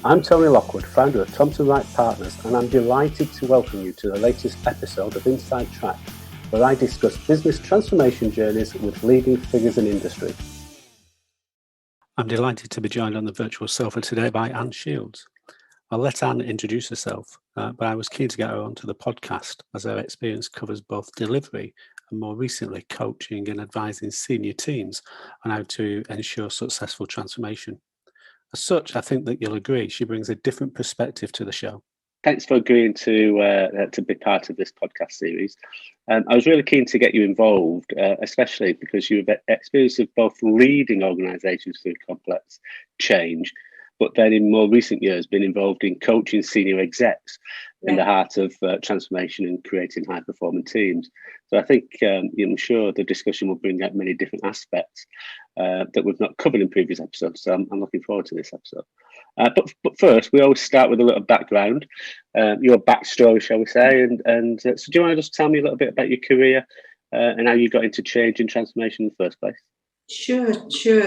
I'm Tony Lockwood, founder of Thompson Wright Partners, and I'm delighted to welcome you to the latest episode of Inside Track, where I discuss business transformation journeys with leading figures in industry. I'm delighted to be joined on the virtual sofa today by Anne Shiels. I'll let Anne introduce herself, but I was keen to get her onto the podcast as her experience covers both delivery and more recently coaching and advising senior teams on how to ensure successful transformation. As such, I think that you'll agree she brings a different perspective to the show. Thanks for agreeing to be part of this podcast series. I was really keen to get you involved, especially because you have experience of both leading organisations through complex change, but then in more recent years been involved in coaching senior execs in the heart of transformation and creating high-performing teams. So I think I'm sure the discussion will bring out many different aspects that we've not covered in previous episodes. So I'm looking forward to this episode. But first, we always start with a little background, your backstory, shall we say. And so do you want to just tell me a little bit about your career and how you got into change and transformation in the first place? Sure.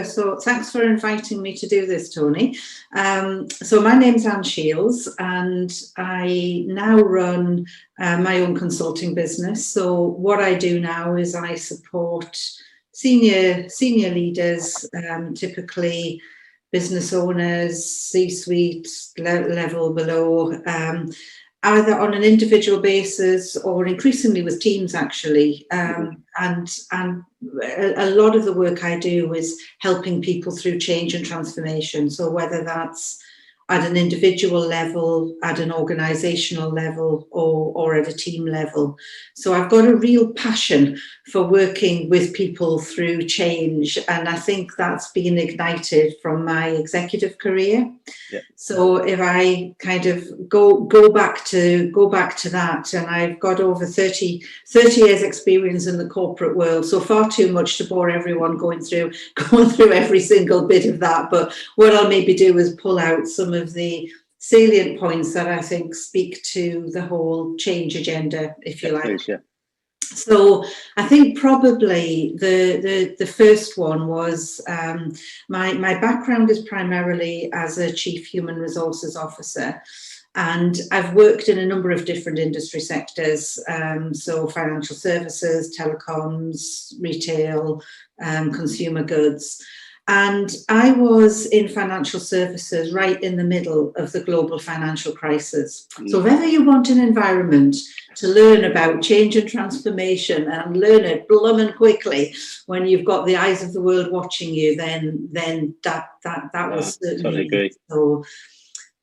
So thanks for inviting me to do this, Tony. So my name's Anne Shiels and I now run my own consulting business. So what I do now is I support senior leaders, typically business owners, C-suite level below, either on an individual basis or increasingly with teams, actually. And a lot of the work I do is helping people through change and transformation. So whether that's at an individual level, at an organisational level, or at a team level. So I've got a real passion for working with people through change, and I think that's been ignited from my executive career. Yeah. So if I kind of go back to that, and I've got over 30 years experience in the corporate world, so far too much to bore everyone going through every single bit of that. But what I'll maybe do is pull out some of the salient points that I think speak to the whole change agenda, if you like. Please, yeah. So I think probably the first one was my background is primarily as a chief human resources officer, and I've worked in a number of different industry sectors, so financial services, telecoms, retail, consumer goods. And I was in financial services right in the middle of the global financial crisis. So if ever you want an environment to learn about change and transformation and learn it blooming quickly when you've got the eyes of the world watching you, then that was certainly. Totally agree. So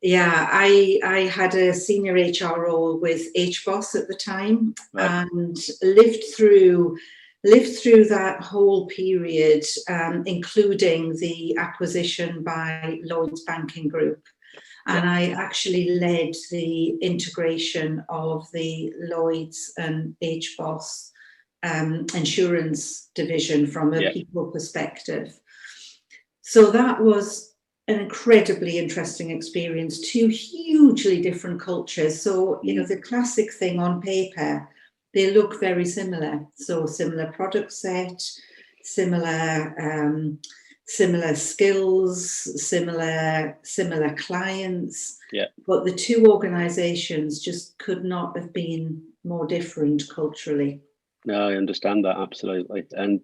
yeah, I had a senior HR role with HBOS at the time, right, and lived through that whole period, including the acquisition by Lloyds Banking Group. And I actually led the integration of the Lloyds and HBOS insurance division from a people perspective. So that was an incredibly interesting experience, two hugely different cultures. So, the classic thing on paper, they look very similar. So similar product set, similar skills, similar clients. Yeah. But the two organisations just could not have been more different culturally. No, I understand that absolutely, and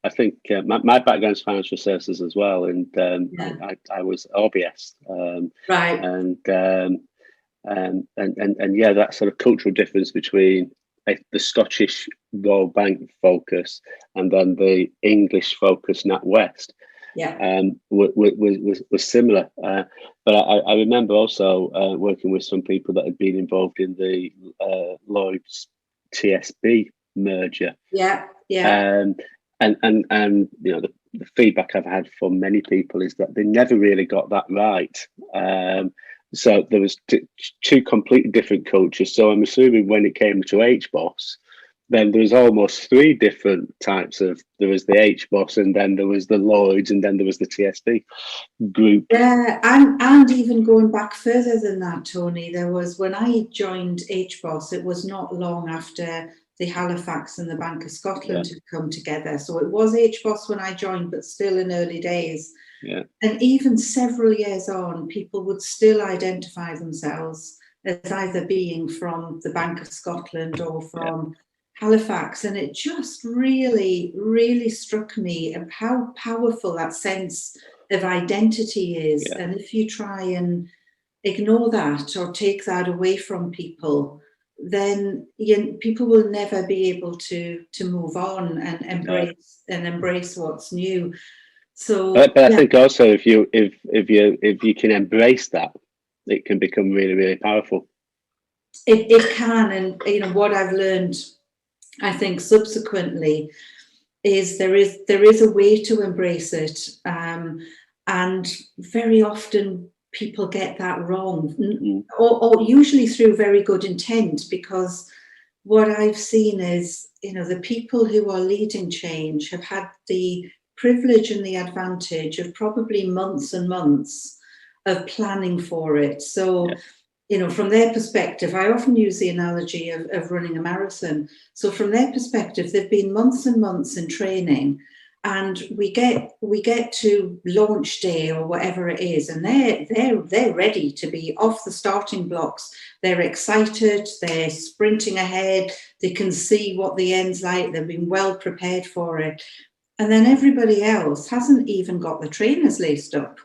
I think my background is financial services as well, and I was RBS, right, and that sort of cultural difference between the Scottish Royal Bank focus and then the English focus NatWest was similar. But I remember also working with some people that had been involved in the Lloyds TSB merger. Yeah. And the feedback I've had from many people is that they never really got that right. So there was two completely different cultures. So I'm assuming when it came to HBOS, then there was almost three different types of. There was the HBOS, and then there was the Lloyds, and then there was the TSB group. Yeah, and even going back further than that, Tony, there was when I joined HBOS, it was not long after the Halifax and the Bank of Scotland had come together. So it was HBOS when I joined, but still in early days. Yeah. And even several years on, people would still identify themselves as either being from the Bank of Scotland or from Halifax. And it just really, really struck me of how powerful that sense of identity is. And if you try and ignore that or take that away from people, then people will never be able to move on and embrace what's new. So, but I think also if you can embrace that, it can become really, really powerful. It can, and what I've learned, I think subsequently, is there is a way to embrace it, and very often people get that wrong, or usually through very good intent, because what I've seen is, the people who are leading change have had the privilege and the advantage of probably months and months of planning for it. So, from their perspective, I often use the analogy of running a marathon. So from their perspective, they've been months and months in training, and we get to launch day or whatever it is, and they're ready to be off the starting blocks. They're excited, they're sprinting ahead, they can see what the end's like, they've been well prepared for it. And then everybody else hasn't even got the trainers laced up.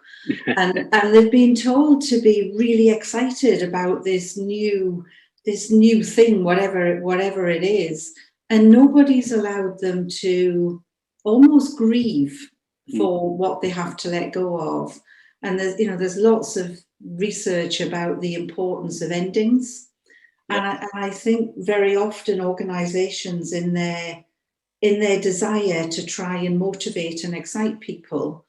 And they've been told to be really excited about this new thing, whatever it is. And nobody's allowed them to almost grieve for what they have to let go of. And there's lots of research about the importance of endings. And I think very often organizations in their desire to try and motivate and excite people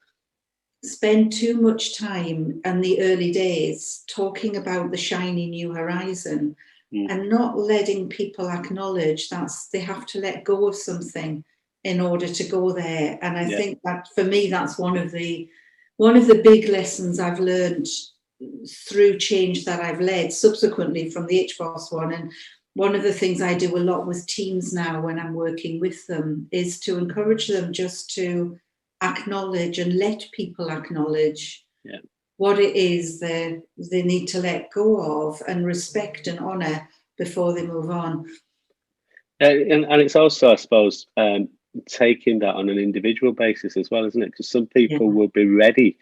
spend too much time in the early days talking about the shiny new horizon and not letting people acknowledge that they have to let go of something in order to go there. And I think that for me, that's one of the big lessons I've learned through change that I've led subsequently from the HBOS one. And one of the things I do a lot with teams now when I'm working with them is to encourage them just to acknowledge and let people acknowledge what it is they need to let go of, and respect and honour before they move on. And it's also, I suppose, taking that on an individual basis as well, isn't it? Because some people will be ready.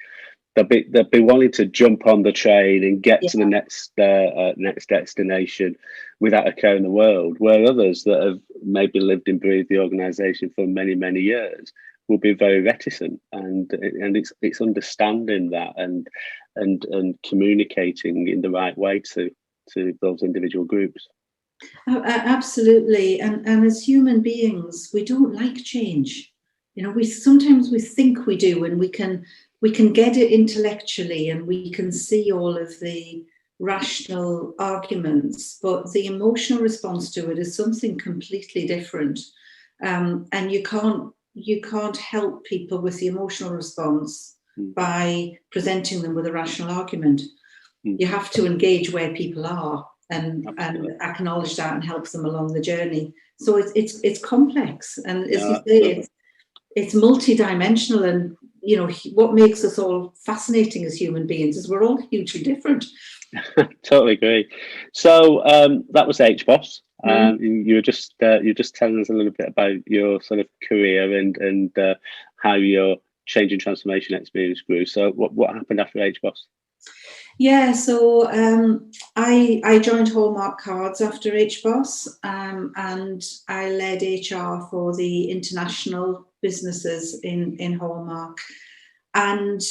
They'll be wanting to jump on the train and get to the next destination without a care in the world, where others that have maybe lived and breathed the organisation for many, many years will be very reticent, and it's understanding that and communicating in the right way to those individual groups. Absolutely, and as human beings, we don't like change. We sometimes think we do, and we can get it intellectually, and we can see all of the rational arguments, but the emotional response to it is something completely different, and you can't help people with the emotional response by presenting them with a rational argument. You have to engage where people are and acknowledge that and help them along the journey. So it's complex, and as you say, it's multidimensional, and what makes us all fascinating as human beings is we're all hugely different. Totally agree. So that was HBOS. You're just telling us a little bit about your sort of career and how your change and transformation experience grew. So what happened after HBOS? Yeah, so I joined Hallmark Cards after HBOS, and I led HR for the international businesses in Hallmark. And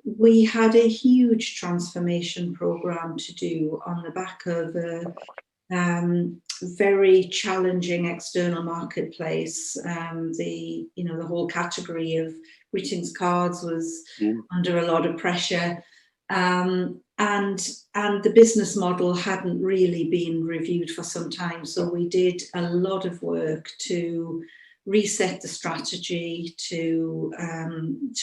we had a huge transformation program to do on the back of a very challenging external marketplace. The whole category of greetings cards was under a lot of pressure. And the business model hadn't really been reviewed for some time. So we did a lot of work to reset the strategy, to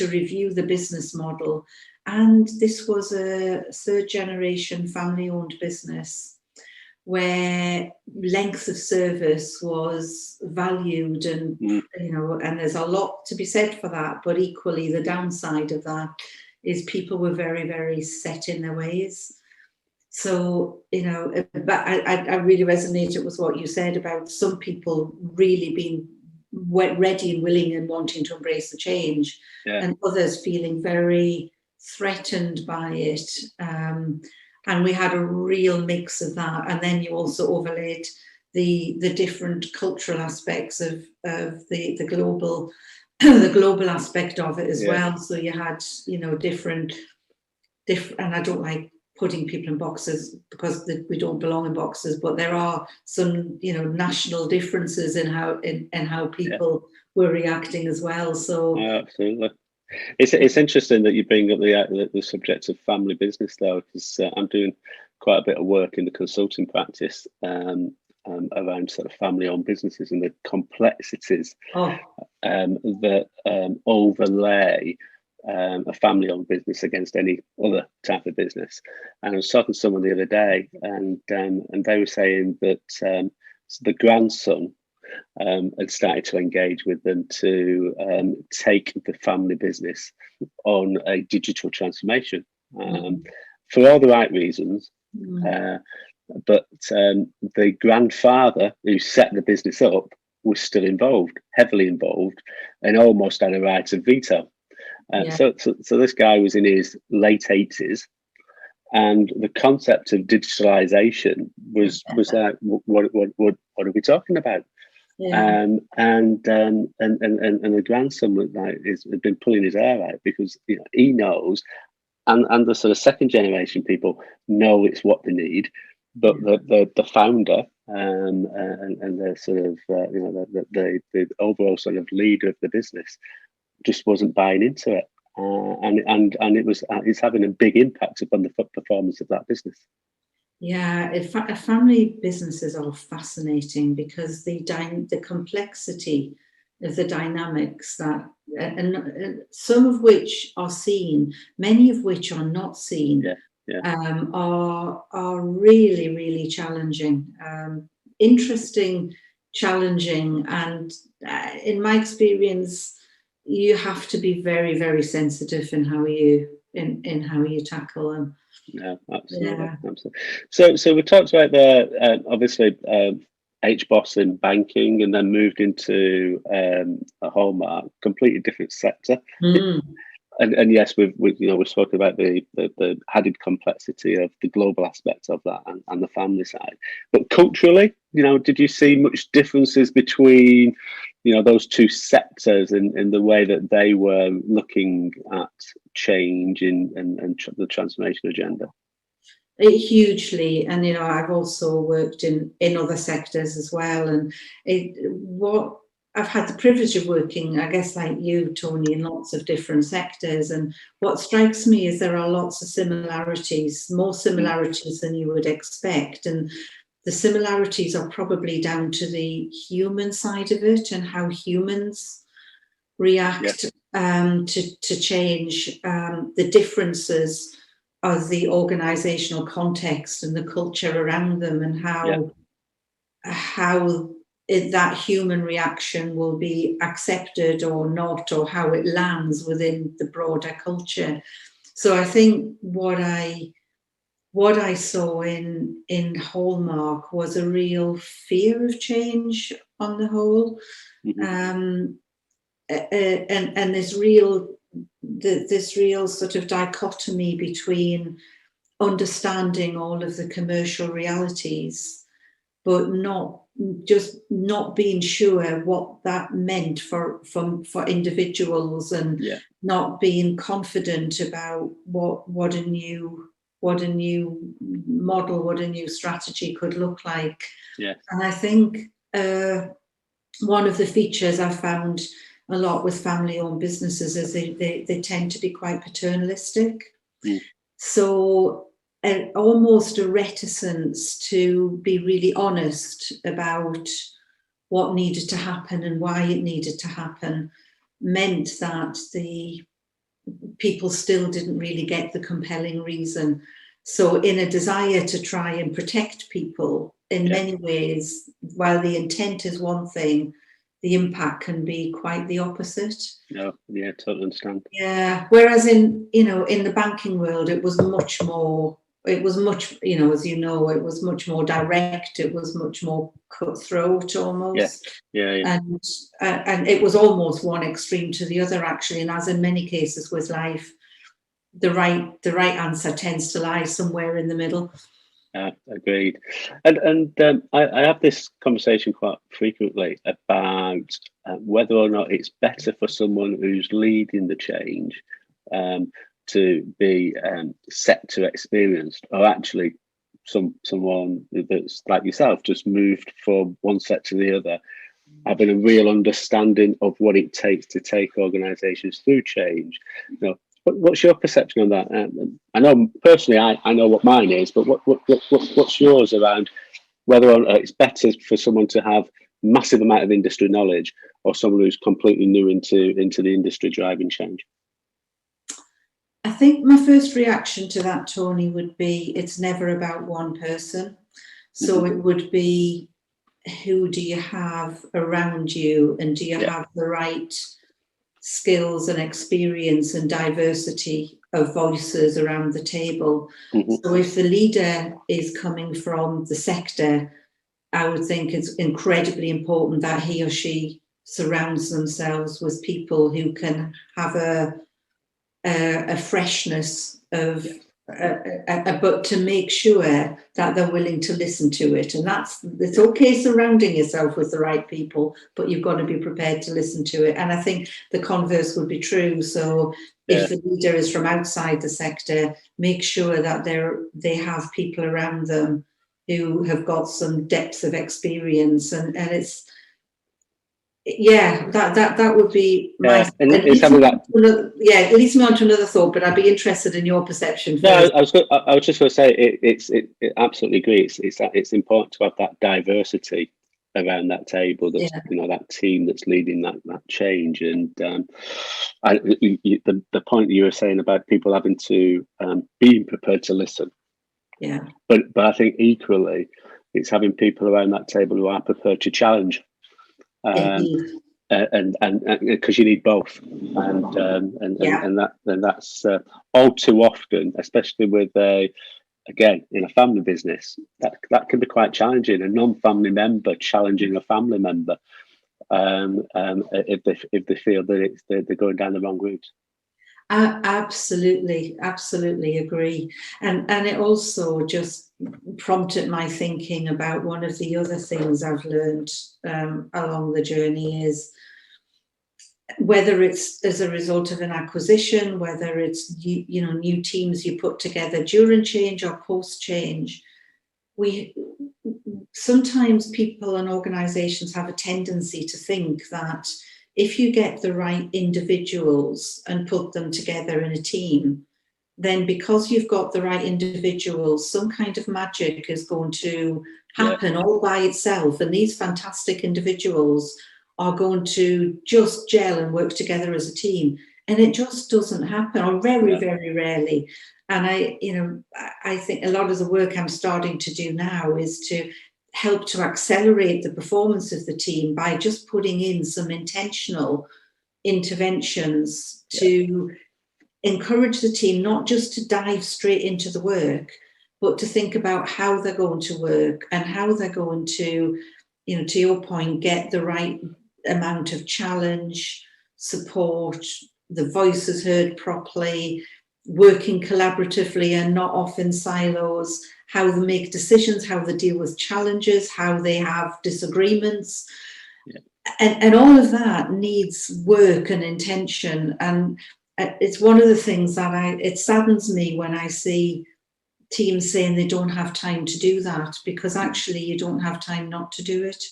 review the business model. And this was a third generation family owned business. where length of service was valued, and and there's a lot to be said for that, but equally the downside of that is people were very, very set in their ways. So, but I really resonated with what you said about some people really being ready and willing and wanting to embrace the change, and others feeling very threatened by it. And we had a real mix of that. And then you also overlaid the different cultural aspects of the global the global aspect of it as well. So you had, different, and I don't like putting people in boxes because we don't belong in boxes, but there are some, national differences in how people were reacting as well. So absolutely. It's interesting that you bring up the subject of family business, though, because I'm doing quite a bit of work in the consulting practice around sort of family-owned businesses and the complexities that overlay a family-owned business against any other type of business. And I was talking to someone the other day, and they were saying that the grandson had started to engage with them to take the family business on a digital transformation for all the right reasons. But the grandfather who set the business up was still involved, heavily involved, and almost had a right of veto. So this guy was in his late 80s, and the concept of digitalization was like, what are we talking about? And the grandson was like, had been pulling his hair out because he knows, and the sort of second generation people know it's what they need, but the founder and the sort of the overall sort of leader of the business just wasn't buying into it, and it's having a big impact upon the performance of that business. Yeah, family businesses are fascinating because the complexity of the dynamics that, and some of which are seen, many of which are not seen, are really, really challenging, interesting, challenging, and in my experience, you have to be very, very sensitive in how you tackle them. Yeah, absolutely. So we talked about obviously HBOS in banking, and then moved into a Hallmark, completely different sector. And yes, we've spoken about the added complexity of the global aspect of that and the family side. But culturally, did you see much differences between those two sectors in the way that they were looking at change and the transformation agenda? Hugely, and I've also worked in other sectors as well, and I've had the privilege of working, I guess, like you, Tony, in lots of different sectors. And what strikes me is there are lots of similarities, more similarities than you would expect. And the similarities are probably down to the human side of it and how humans react to change, the differences of the organisational context and the culture around them, and how that human reaction will be accepted or not, or how it lands within the broader culture. So I think what I saw in Hallmark was a real fear of change on the whole, and this real sort of dichotomy between understanding all of the commercial realities, but not being sure what that meant for individuals, and not being confident about what a new model, what a new strategy could look like. And I think one of the features I found a lot with family-owned businesses is they tend to be quite paternalistic. So almost a reticence to be really honest about what needed to happen and why it needed to happen meant that the people still didn't really get the compelling reason. So in a desire to try and protect people, in many ways, while the intent is one thing, the impact can be quite the opposite. No, yeah, totally understand. Yeah. Whereas in the banking world, it was much, as you know, it was much more direct. It was much more cutthroat almost. Yeah. And it was almost one extreme to the other, actually. And as in many cases with life, the right answer tends to lie somewhere in the middle. Agreed. And I have this conversation quite frequently about whether or not it's better for someone who's leading the change to be sector experienced, or actually someone that's like yourself, just moved from one sector to the other, having a real understanding of what it takes to take organisations through change. What's your perception on that? I know personally, I know what mine is, but what's yours around whether or not it's better for someone to have massive amount of industry knowledge, or someone who's completely new into the industry driving change? I think my first reaction to that, Tony, would be it's never about one person. So it would be, who do you have around you, and do you have the right skills and experience and diversity of voices around the table? So if the leader is coming from the sector, I would think it's incredibly important that he or she surrounds themselves with people who can have a freshness of but to make sure that they're willing to listen to it. And it's okay surrounding yourself with the right people, but you've got to be prepared to listen to it. And I think the converse would be true. So if the leader is from outside the sector, make sure that they have people around them who have got some depth of experience, and it's that would be my. And it's having that. It leads me on to another thought, but I'd be interested in your perception first. No, I was just going to say it absolutely agree. It's important to have that diversity around that table. That's that team that's leading that change. And the point that you were saying about people having to being prepared to listen. Yeah. But I think equally, it's having people around that table who are prepared to challenge. And because you need both, and that's all too often, especially with again in a family business, that can be quite challenging. A non-family member challenging a family member, if they feel that they're going down the wrong route. Absolutely agree. And it also just prompted my thinking about one of the other things I've learned along the journey is, whether it's as a result of an acquisition, whether it's new teams you put together during change or post change, sometimes people and organizations have a tendency to think that if you get the right individuals and put them together in a team, then because you've got the right individuals, some kind of magic is going to happen all by itself. And these fantastic individuals are going to just gel and work together as a team. And it just doesn't happen, or very, very rarely. And I think a lot of the work I'm starting to do now is to help to accelerate the performance of the team by just putting in some intentional interventions to encourage the team not just to dive straight into the work, but to think about how they're going to work and how they're going to, to your point, get the right amount of challenge, support, the voices heard properly, working collaboratively and not off in silos, how they make decisions, how they deal with challenges, how they have disagreements. And all of that needs work and intention. And it's one of the things that it saddens me when I see teams saying they don't have time to do that, because actually you don't have time not to do it.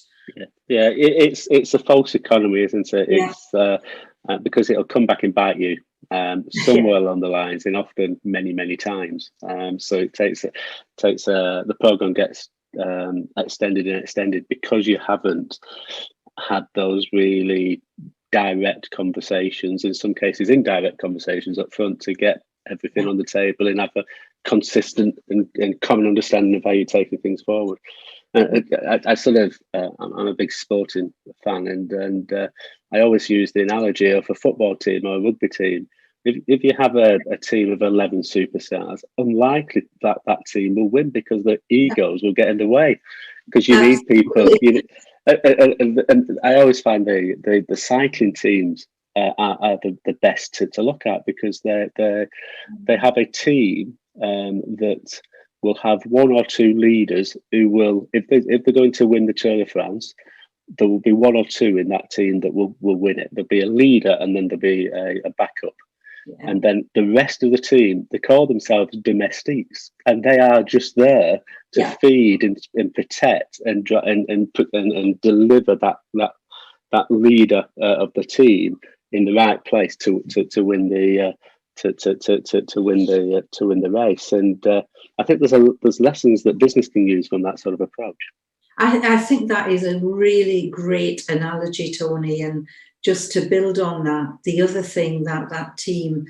It's a false economy, isn't it? It's because it'll come back and bite you somewhere along the lines, and often many times. So it takes the program gets extended because you haven't had those really direct conversations, in some cases indirect conversations up front, to get everything on the table and have a consistent and common understanding of how you're taking things forward. I sort of, I'm a big sporting fan, and I always use the analogy of a football team or a rugby team. If you have a team of 11 superstars, unlikely that team will win because their egos will get in the way. Because you need people. And I always find the cycling teams are the best to look at, because they have a team that will have one or two leaders who will, if they're going to win the Tour de France, there will be one or two in that team that will win it. There'll be a leader, and then there'll be a backup. Yeah. And then the rest of the team, they call themselves domestiques, and they are just there to feed and protect and deliver that leader of the team in the right place to win the to win the race. And I think there's lessons that business can use from that sort of approach. I think that is a really great analogy, Tony. And just to build on that, the other thing that team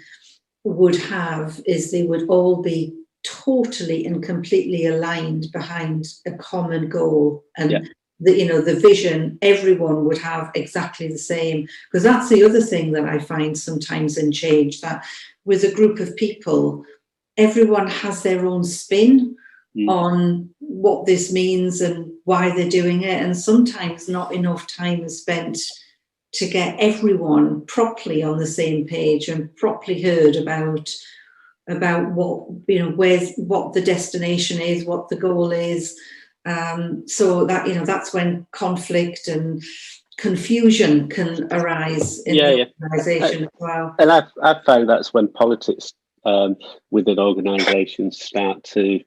would have is they would all be totally and completely aligned behind a common goal. And the vision, everyone would have exactly the same. Because that's the other thing that I find sometimes in change, that with a group of people, everyone has their own spin on what this means and why they're doing it. And sometimes not enough time is spent to get everyone properly on the same page and properly heard about what, what the destination is, what the goal is. So that, that's when conflict and confusion can arise in the organisation as well. And I've found that's when politics within organisations start to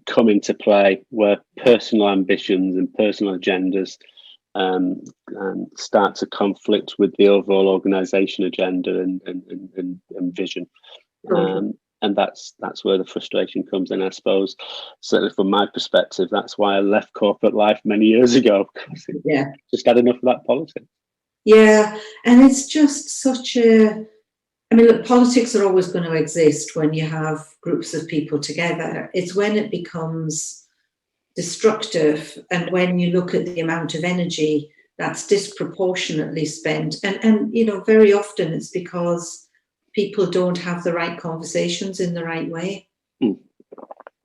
come into play, where personal ambitions and personal agendas start to conflict with the overall organisation agenda and vision. And that's where the frustration comes in, I suppose. Certainly from my perspective, that's why I left corporate life many years ago. Just had enough of that politics. Yeah, and it's just such a... I mean, look, politics are always going to exist when you have groups of people together. It's when it becomes destructive, and when you look at the amount of energy that's disproportionately spent. And very often it's because people don't have the right conversations in the right way.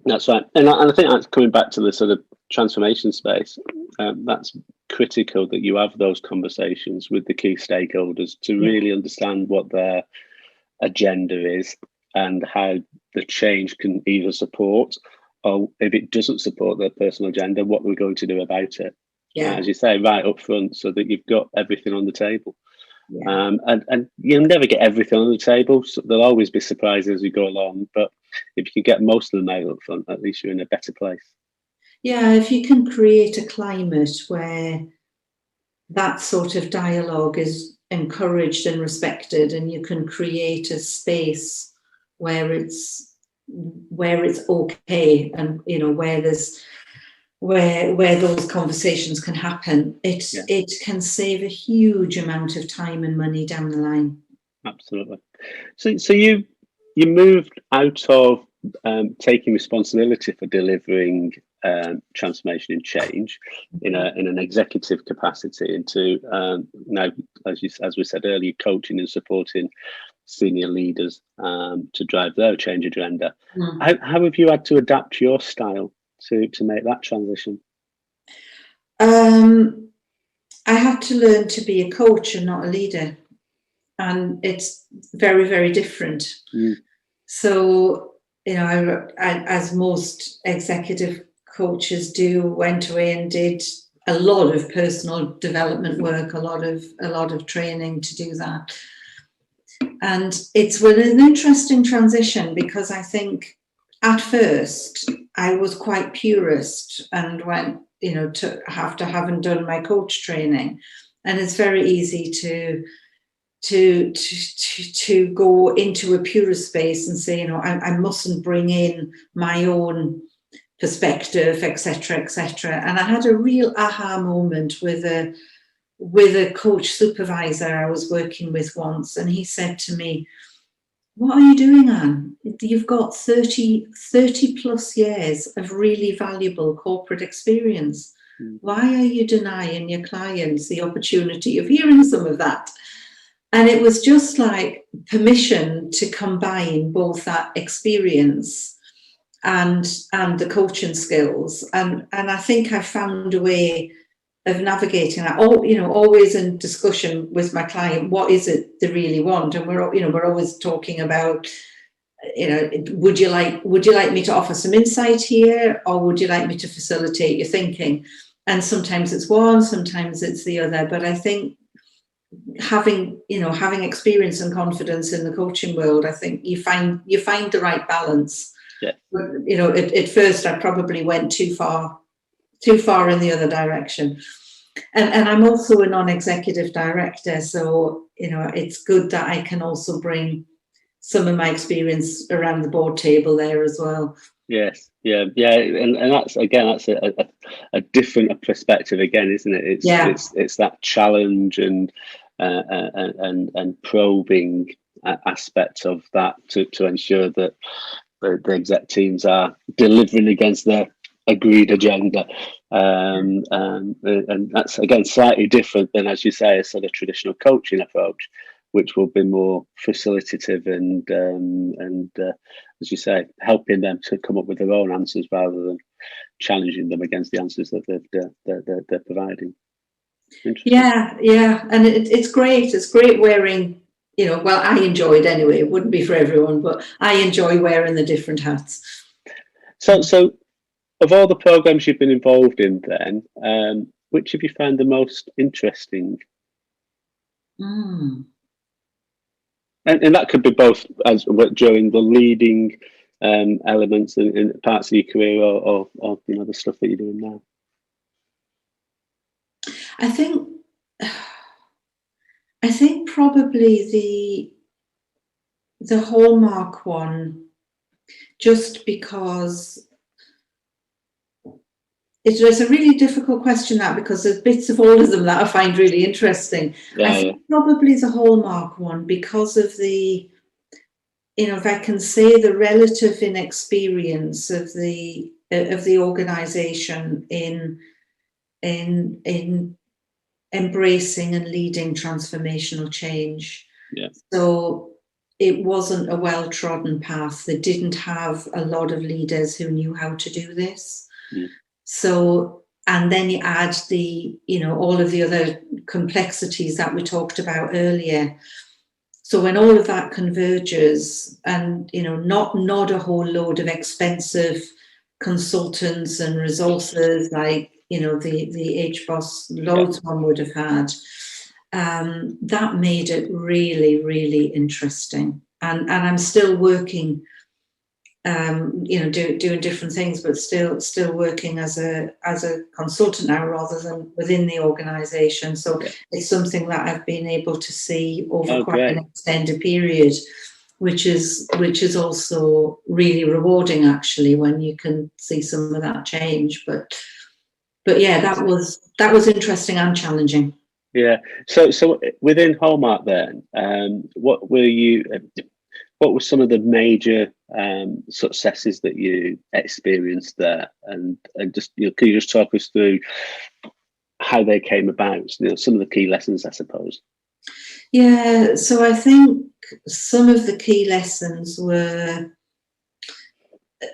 That's right. And I think that's coming back to the sort of transformation space. That's critical that you have those conversations with the key stakeholders to really understand what their agenda is and how the change can either support, or if it doesn't support their personal agenda, what we're going to do about it. As you say, right up front, so that you've got everything on the table. And you'll never get everything on the table, so there'll always be surprises as you go along, but if you can get most of them out up front, at least you're in a better place. If you can create a climate where that sort of dialogue is encouraged and respected, and you can create a space where it's okay, and where those conversations can happen, it can save a huge amount of time and money down the line. Absolutely. So you moved out of taking responsibility for delivering transformation and change in an executive capacity into now, as we said earlier, coaching and supporting senior leaders to drive their change agenda. How have you had to adapt your style to make that transition? I had to learn to be a coach and not a leader, and it's very, very different. So I, as most executive coaches do, went away and did a lot of personal development work, a lot of training to do that. And it's an interesting transition, because I think at first I was quite purist and went, after having done my coach training, and it's very easy to go into a purist space and say, I mustn't bring in my own perspective, etc., etc. And I had a real aha moment with a coach supervisor I was working with once, and he said to me, what are you doing, Anne? You've got 30 plus years of really valuable corporate experience. Why are you denying your clients the opportunity of hearing some of that? And it was just like permission to combine both that experience and the coaching skills. And I think I found a way of navigating that. Always in discussion with my client, what is it they really want? And we're always talking about, would you like me to offer some insight here, or would you like me to facilitate your thinking? And sometimes it's one, sometimes it's the other. But I think having experience and confidence in the coaching world, I think you find the right balance. Yeah. But, at first I probably went too far in the other direction. And I'm also a non-executive director, so it's good that I can also bring some of my experience around the board table there as well. Yes, yeah, and that's a different perspective again, isn't it? It's that challenge and probing aspect of that to ensure that the exec teams are delivering against their agreed agenda, and that's again slightly different than, as you say, a sort of traditional coaching approach, which will be more facilitative and as you say, helping them to come up with their own answers rather than challenging them against the answers that they're providing. Yeah, and it's great. It's great wearing. Well, I enjoy it anyway. It wouldn't be for everyone, but I enjoy wearing the different hats. So of all the programs you've been involved in, then, which have you found the most interesting? And that could be both as during the leading elements in parts of your career, or the stuff that you're doing now. I think probably the hallmark one, just because it's a really difficult question, that, because there's bits of all of them that I find really interesting. I think probably the hallmark one, because of the, if I can say, the relative inexperience of the organisation in embracing and leading transformational change. Yeah. So it wasn't a well-trodden path. They didn't have a lot of leaders who knew how to do this. Mm. So, and then you add the, all of the other complexities that we talked about earlier. So when all of that converges, and, not a whole load of expensive consultants and resources like, the HBOS loads one would have had, that made it really, really interesting. And I'm still working, doing different things, but still working as a consultant now rather than within the organisation. So it's something that I've been able to see over quite an extended period, which is also really rewarding, actually, when you can see some of that change. But yeah, that was interesting and challenging. Yeah. So within Hallmark, then, what were some of the major successes that you experienced there, and just can you just talk us through how they came about? Some of the key lessons, I suppose. Yeah. So I think some of the key lessons were,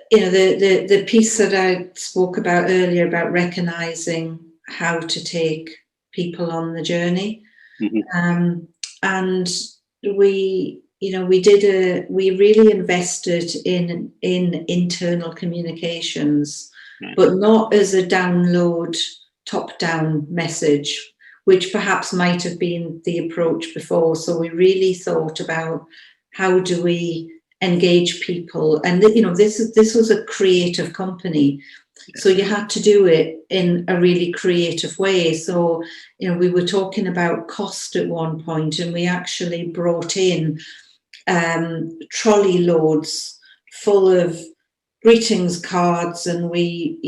the piece that I spoke about earlier about recognising how to take people on the journey, and we really invested in internal communications, but not as a download, top-down message, which perhaps might have been the approach before. So we really thought about how do we engage people, and this was a creative company, so you had to do it in a really creative way. So we were talking about cost at one point, and we actually brought in trolley loads full of greetings cards, and we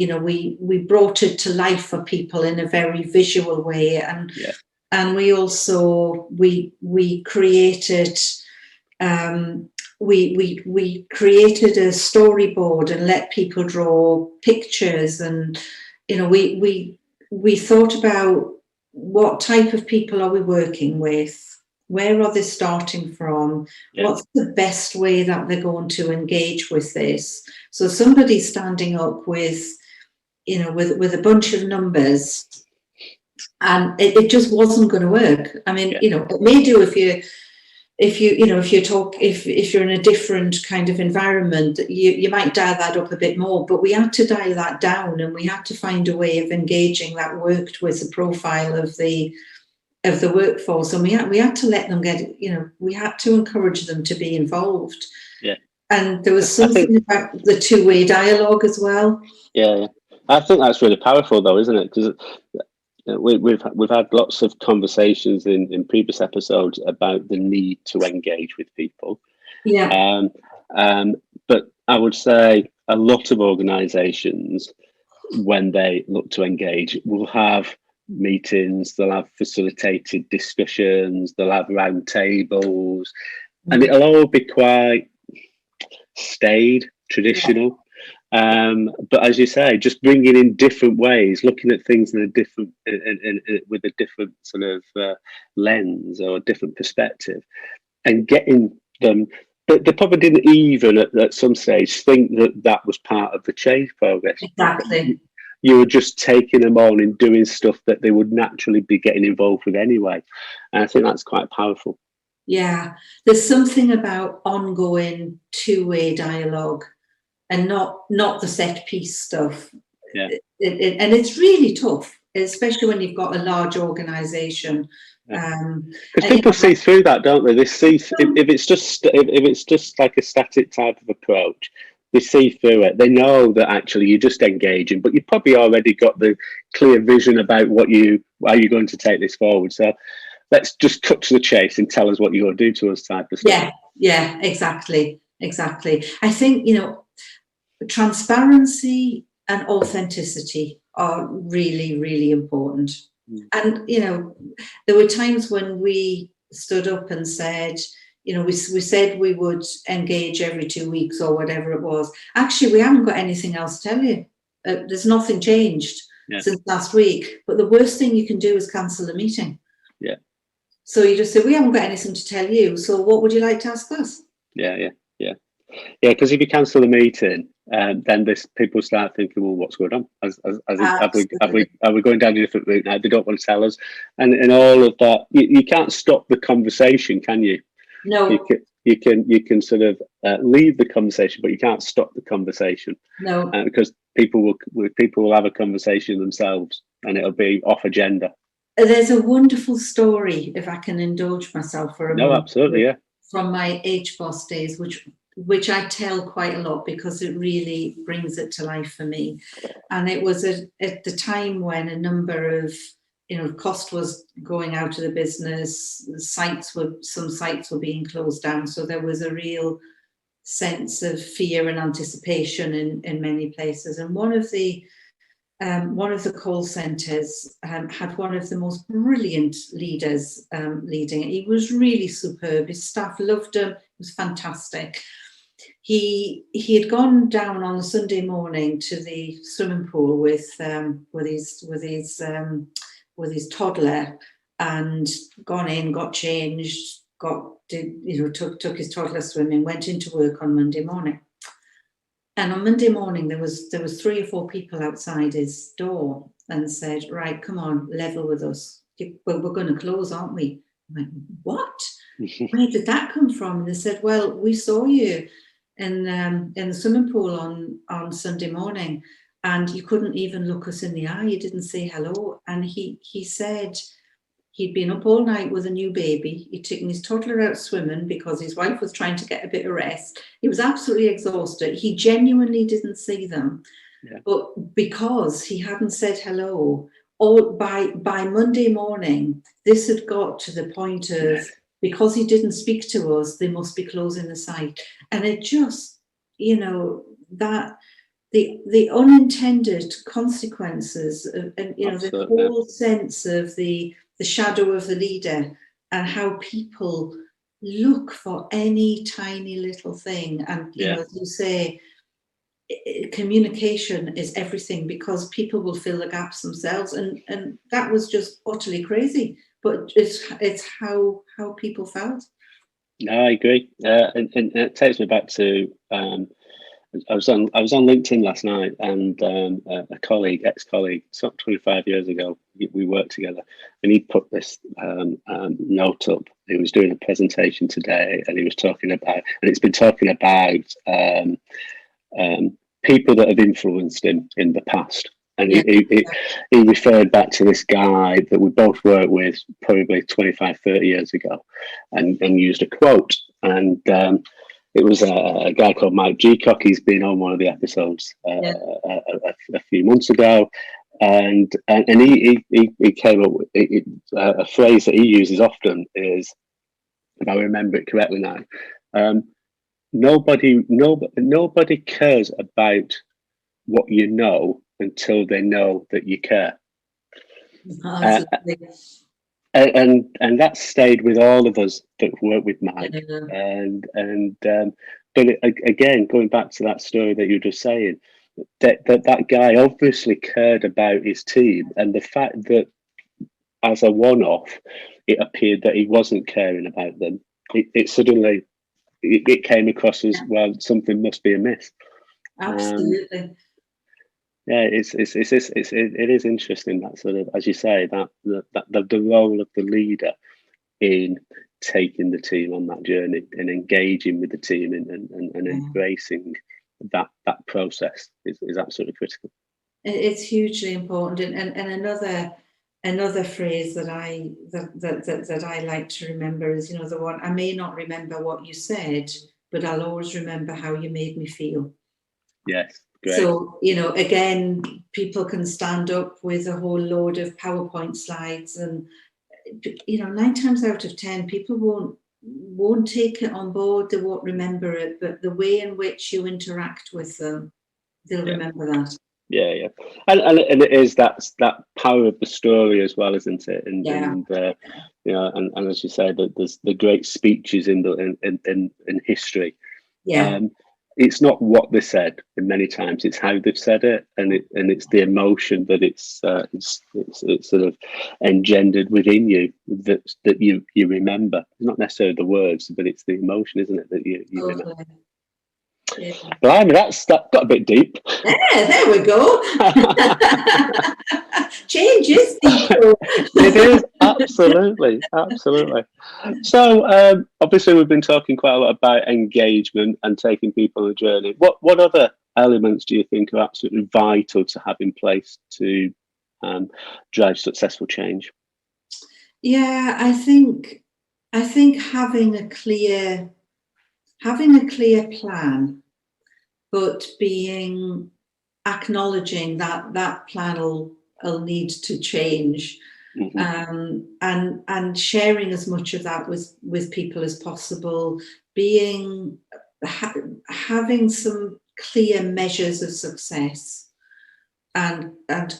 brought it to life for people in a very visual way, and we also we created we created a storyboard and let people draw pictures, and we thought about what type of people are we working with, where are they starting from, what's the best way that they're going to engage with this. So somebody standing up with a bunch of numbers, and it just wasn't going to work. I mean, it may do if you're in a different kind of environment, you might dial that up a bit more, but we had to dial that down, and we had to find a way of engaging that worked with the profile of the workforce, and we had to let them we had to encourage them to be involved. And there was something about the two-way dialogue as well. I think that's really powerful, though, isn't it? Because we've had lots of conversations in previous episodes about the need to engage with people. But I would say a lot of organisations, when they look to engage, will have meetings, they'll have facilitated discussions, they'll have round tables, and it'll all be quite staid, traditional. But as you say, just bringing in different ways, looking at things in a different, with a different sort of lens or a different perspective, and getting them. But they probably didn't even at some stage think that was part of the change progress. Exactly. You were just taking them on and doing stuff that they would naturally be getting involved with anyway. And I think that's quite powerful. Yeah, there's something about ongoing two-way dialogue, and not the set piece stuff. And it's really tough, especially when you've got a large organisation. Because people see through that, don't they? They see if it's just like a static type of approach. They see through it. They know that actually you're just engaging, but you've probably already got the clear vision about how you're going to take this forward. So let's just cut to the chase and tell us what you're going to do to us, type of stuff. Yeah, exactly. I think transparency and authenticity are really, really important. And there were times when we stood up and said, we said we would engage every 2 weeks or whatever it was. Actually, we haven't got anything else to tell you. There's nothing changed since last week. But the worst thing you can do is cancel a meeting. So you just say, we haven't got anything to tell you. So what would you like to ask us? Because if you cancel the meeting, then people start thinking, well, what's going on? Are we going down a different route now? They don't want to tell us, and all of that. You can't stop the conversation, can you? No. You can sort of lead the conversation, but you can't stop the conversation. No. Because people will have a conversation themselves, and it'll be off agenda. There's a wonderful story, if I can indulge myself for a moment. No, absolutely, yeah. From my HBOS days, which I tell quite a lot because it really brings it to life for me. And it was at the time when a number of, cost was going out of the business, some sites were being closed down. So there was a real sense of fear and anticipation in many places. And one of the call centres had one of the most brilliant leaders leading it. He was really superb. His staff loved him. It was fantastic. He had gone down on a Sunday morning to the swimming pool with his toddler, and gone in, got changed, took his toddler swimming, went into work on Monday morning. And on Monday morning, there was 3 or 4 people outside his door and said, right, come on, level with us. Well, we're going to close, aren't we? I went, what? Where did that come from? And they said, well, we saw you in the swimming pool on Sunday morning, and you couldn't even look us in the eye. You didn't say hello. And he said he'd been up all night with a new baby. He'd taken his toddler out swimming because his wife was trying to get a bit of rest. He was absolutely exhausted. He genuinely didn't see them. But because he hadn't said hello, by Monday morning, this had got to the point of, because he didn't speak to us, they must be closing the site. And it just, that the unintended consequences of, and the whole sense of the shadow of the leader, and how people look for any tiny little thing. And, you know, as you say, communication is everything, because people will fill the gaps themselves. And that was just utterly crazy. But it's how people felt. No, I agree. And it takes me back to I was on LinkedIn last night, and a ex-colleague, 25 years ago, we worked together, and he put this note up. He was doing a presentation today, and he was talking about, and it's been talking about people that have influenced him in the past. And he referred back to this guy that we both worked with probably 25, 30 years ago, and used a quote. And it was a guy called Mike Geacock. He's been on one of the episodes a few months ago. And he came up with a phrase that he uses often is, if I remember it correctly now, nobody cares about what you know until they know that you care. And that stayed with all of us that work with Mike. But again, going back to that story that you were just saying, that guy obviously cared about his team, and the fact that as a one-off, it appeared that he wasn't caring about them. It suddenly it came across as, well, something must be amiss. Absolutely. It is interesting, that sort of, as you say, that the role of the leader in taking the team on that journey and engaging with the team and embracing that process is absolutely critical. It's hugely important. And another phrase that I like to remember is, you know, the one, I may not remember what you said, but I'll always remember how you made me feel. Yes. Great. So, you know, again, people can stand up with a whole load of PowerPoint slides, and, you know, 9 times out of 10, people won't take it on board. They won't remember it, but the way in which you interact with them, they'll remember that. Yeah. And it is that power of the story as well, isn't it? And you know, and as you say, that there's the great speeches in history. Yeah. It's not what they said, and many times it's how they've said it, and it's the emotion that it's sort of engendered within you that you remember. Not necessarily the words, but it's the emotion, isn't it, that you remember. Yeah. Blimey, that got a bit deep. Yeah, there we go. Changes people. It is, absolutely. So obviously we've been talking quite a lot about engagement and taking people on a journey. What other elements do you think are absolutely vital to have in place to drive successful change? Yeah, I think having a clear plan, but acknowledging that plan will need to change, and sharing as much of that with people as possible, having some clear measures of success, and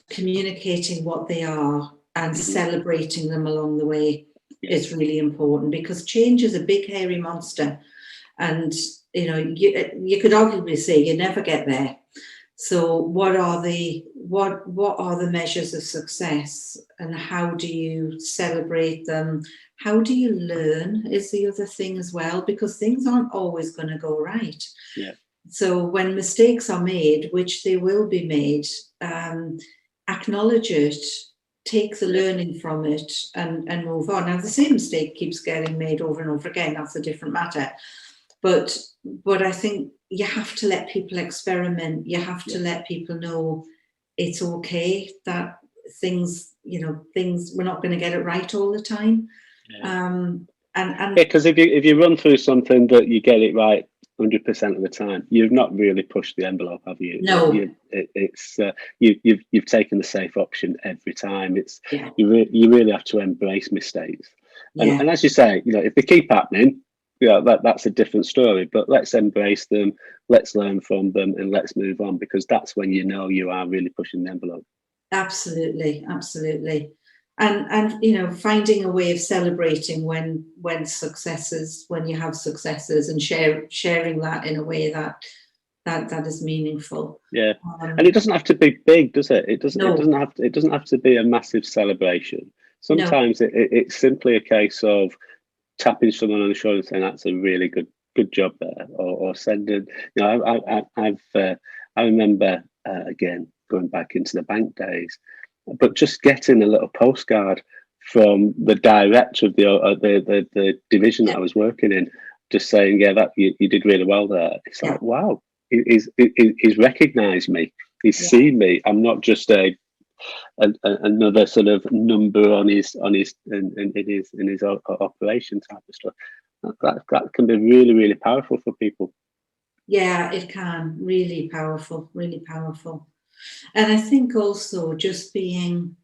communicating what they are and celebrating them along the way is really important, because change is a big hairy monster, and you know, you could arguably say you never get there. So what are the measures of success, and how do you celebrate them? How do you learn is the other thing as well, because things aren't always going to go right. Yeah. So when mistakes are made, which they will be made, acknowledge it, take the learning from it, and move on. Now, the same mistake keeps getting made over and over again. That's a different matter. But I think you have to let people experiment. You have to let people know it's okay that things, we're not going to get it right all the time. Because if you run through something that you get it right 100% of the time, you've not really pushed the envelope, have you? No. You've taken the safe option every time. You really have to embrace mistakes. And as you say, if they keep happening, that's a different story. But let's embrace them, let's learn from them, and let's move on, because that's when you are really pushing the envelope. Absolutely. And you know, finding a way of celebrating when you have successes, and sharing that in a way that is meaningful. Yeah, and it doesn't have to be big, does it? It doesn't. No. It doesn't have to be a massive celebration. Sometimes it's simply a case of tapping someone on the shoulder and saying, "That's a really good job there," or sending. You know, I remember again going back into the bank days, but just getting a little postcard from the director of the division that I was working in, just saying, "Yeah, that you did really well there." It's like, wow, he's recognised me. He's seen me. I'm not just another sort of number on his in his operation type of stuff. That can be really, really powerful for people. Yeah, it can. Really powerful, really powerful. And I think also just getting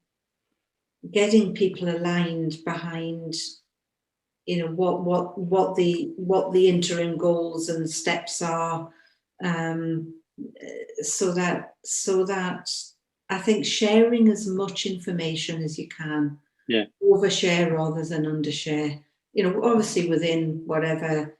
people aligned behind, you know, what the interim goals and steps are, so that I think sharing as much information as you can. Yeah. Overshare rather than undershare. You know, obviously within whatever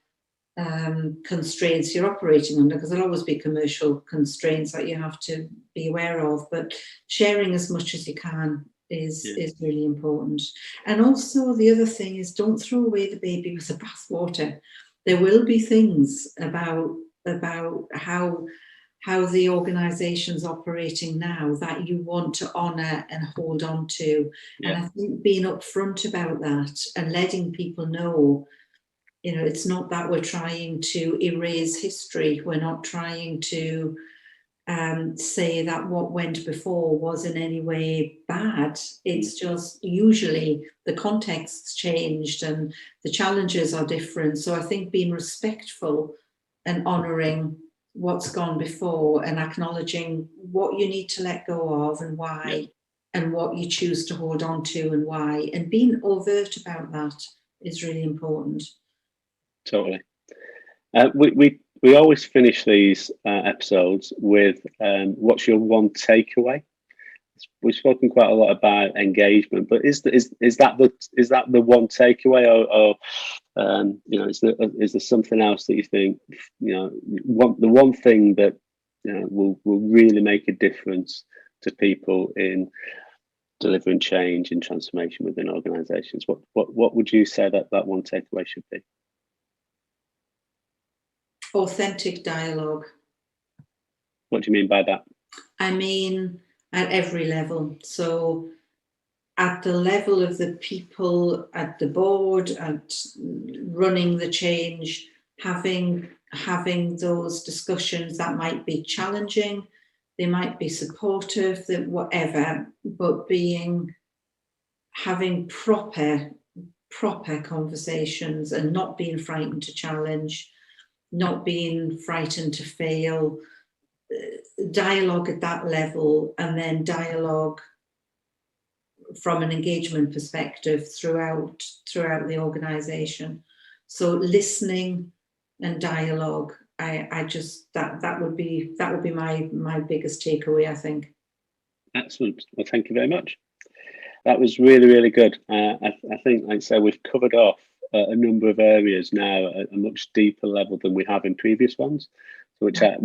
constraints you're operating under, because there'll always be commercial constraints that you have to be aware of, but sharing as much as you can is really important. And also the other thing is, don't throw away the baby with the bathwater. There will be things about how the organisation's operating now that you want to honour and hold on to. And I think being upfront about that and letting people know, you know, it's not that we're trying to erase history. We're not trying to say that what went before was in any way bad. It's just usually the context's changed and the challenges are different. So I think being respectful and honouring what's gone before and acknowledging what you need to let go of and why, and what you choose to hold on to and why, and being overt about that is really important. Totally. We always finish these episodes with what's your one takeaway? We've spoken quite a lot about engagement, but is that the one takeaway, or you know, is there something else that you think, you know, the one thing that, you know, will really make a difference to people in delivering change and transformation within organisations? What would you say that one takeaway should be? Authentic dialogue. What do you mean by that? I mean, at every level. So at the level of the people at the board, at running the change, having those discussions that might be challenging, they might be supportive, that whatever, but having proper conversations and not being frightened to challenge, not being frightened to fail, dialogue at that level, and then dialogue from an engagement perspective throughout the organisation. So listening and dialogue, I just that would be my biggest takeaway, I think. Excellent. Well, thank you very much. That was really, really good. I think, like I say, we've covered off a number of areas now at a much deeper level than we have in previous ones, which I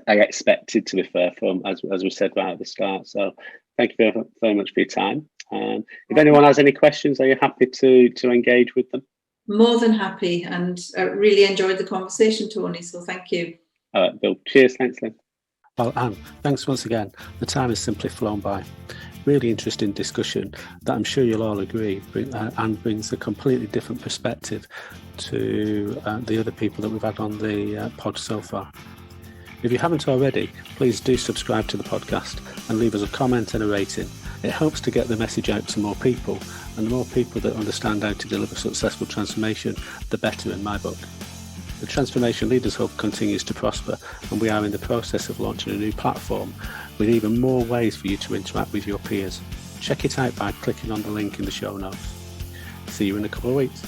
expected, to be fair, from as we said right at the start. So thank you very, very much for your time. If anyone has any questions, are you happy to engage with them? More than happy, and really enjoyed the conversation, Tony, so thank you. All right, Bill. Cheers. Thanks, then. Well, Anne, thanks once again. The time has simply flown by. Really interesting discussion that I'm sure you'll all agree and brings a completely different perspective to the other people that we've had on the pod so far. If you haven't already, please do subscribe to the podcast and leave us a comment and a rating. It helps to get the message out to more people, and the more people that understand how to deliver successful transformation, the better in my book. The Transformation Leaders Hub continues to prosper, and we are in the process of launching a new platform with even more ways for you to interact with your peers. Check it out by clicking on the link in the show notes. See you in a couple of weeks.